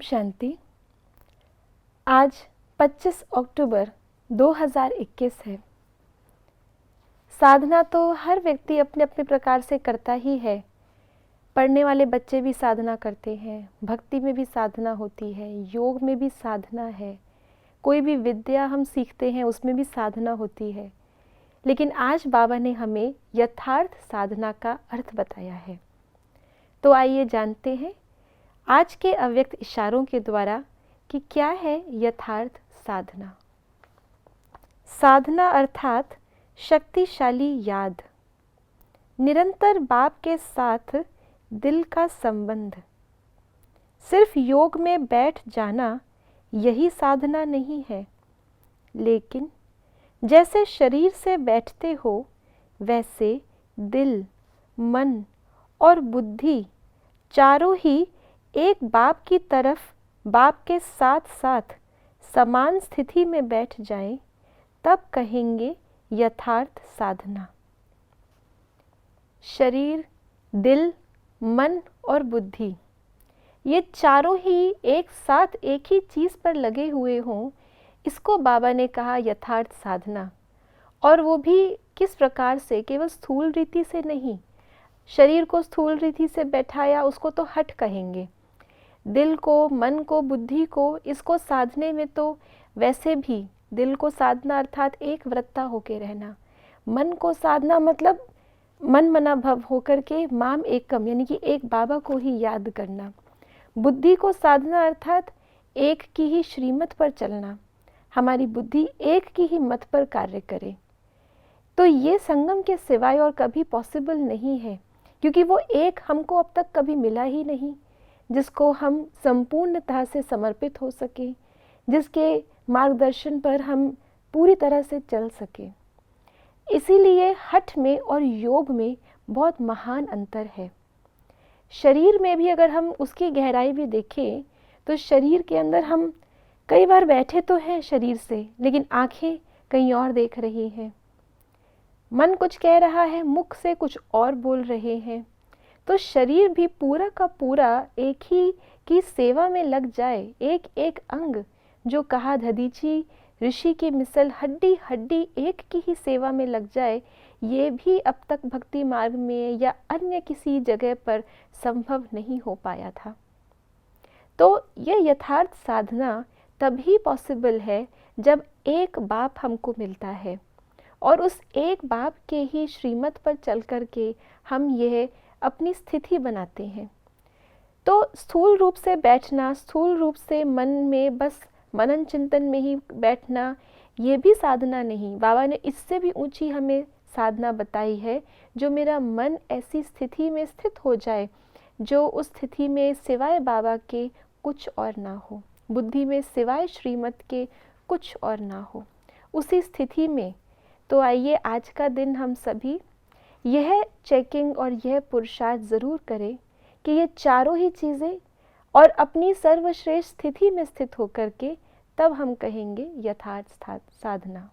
शांति। आज 25 अक्टूबर 2021 है। साधना तो हर व्यक्ति अपने अपने प्रकार से करता ही है। पढ़ने वाले बच्चे भी साधना करते हैं, भक्ति में भी साधना होती है, योग में भी साधना है, कोई भी विद्या हम सीखते हैं उसमें भी साधना होती है। लेकिन आज बाबा ने हमें यथार्थ साधना का अर्थ बताया है। तो आइए जानते हैं आज के अव्यक्त इशारों के द्वारा कि क्या है यथार्थ साधना। साधना अर्थात शक्तिशाली याद, निरंतर बाप के साथ दिल का संबंध। सिर्फ योग में बैठ जाना यही साधना नहीं है, लेकिन जैसे शरीर से बैठते हो वैसे दिल, मन और बुद्धि चारों ही एक बाप की तरफ, बाप के साथ साथ समान स्थिति में बैठ जाएं, तब कहेंगे यथार्थ साधना। शरीर, दिल, मन और बुद्धि, ये चारों ही एक साथ एक ही चीज़ पर लगे हुए हों, इसको बाबा ने कहा यथार्थ साधना। और वो भी किस प्रकार से? केवल स्थूल रीति से नहीं। शरीर को स्थूल रीति से बैठाया, उसको तो हठ कहेंगे। दिल को, मन को, बुद्धि को, इसको साधने में तो वैसे भी दिल को साधना अर्थात एक वृत्ता होके रहना। मन को साधना मतलब मन मना भव होकर के माम एकम यानी कि एक बाबा को ही याद करना। बुद्धि को साधना अर्थात एक की ही श्रीमत पर चलना, हमारी बुद्धि एक की ही मत पर कार्य करे। तो ये संगम के सिवाय और कभी पॉसिबल नहीं है, क्योंकि वो एक हमको अब तक कभी मिला ही नहीं जिसको हम संपूर्णतः से समर्पित हो सके, जिसके मार्गदर्शन पर हम पूरी तरह से चल सके। इसीलिए हठ में और योग में बहुत महान अंतर है। शरीर में भी अगर हम उसकी गहराई भी देखें तो शरीर के अंदर हम कई बार बैठे तो हैं शरीर से, लेकिन आंखें कहीं और देख रही हैं, मन कुछ कह रहा है, मुख से कुछ और बोल रहे हैं। तो शरीर भी पूरा का पूरा एक ही की सेवा में लग जाए, एक एक अंग जो कहा दधीची ऋषि की मिसल हड्डी हड्डी एक की ही सेवा में लग जाए, ये भी अब तक भक्ति मार्ग में या अन्य किसी जगह पर संभव नहीं हो पाया था। तो ये यथार्थ साधना तभी पॉसिबल है जब एक बाप हमको मिलता है और उस एक बाप के ही श्रीमत पर चल कर के हम यह अपनी स्थिति बनाते हैं। तो स्थूल रूप से बैठना, स्थूल रूप से मन में बस मनन चिंतन में ही बैठना, ये भी साधना नहीं। बाबा ने इससे भी ऊंची हमें साधना बताई है, जो मेरा मन ऐसी स्थिति में स्थित हो जाए जो उस स्थिति में सिवाय बाबा के कुछ और ना हो, बुद्धि में सिवाय श्रीमत के कुछ और ना हो, उसी स्थिति में। तो आइए आज का दिन हम सभी यह चेकिंग और यह पुरुषार्थ ज़रूर करें कि ये चारों ही चीज़ें और अपनी सर्वश्रेष्ठ स्थिति में स्थित होकर के तब हम कहेंगे यथार्थ साधना।